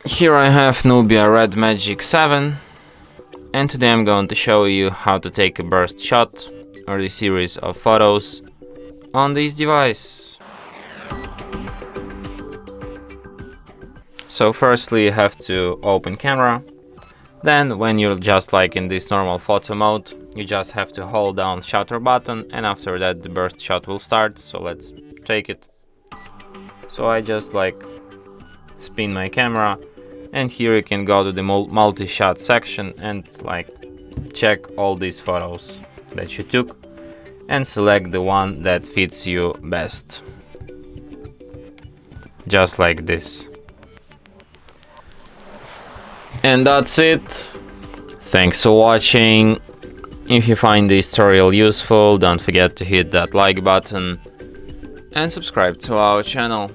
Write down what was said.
Here I have Nubia Red Magic 7, and today I'm going to show you how to take a burst shot or the series of photos on this device. So firstly you have to open camera, then when you're just like in this normal photo mode, you just have to hold down shutter button, and after that the burst shot will start. So let's take it. So I just like spin my camera, and here you can go to the multi-shot section and like check all these photos that you took and select the one that fits you best, just like this. And that's it. Thanks for watching. If you find this tutorial useful, don't forget to hit that like button and subscribe to our channel.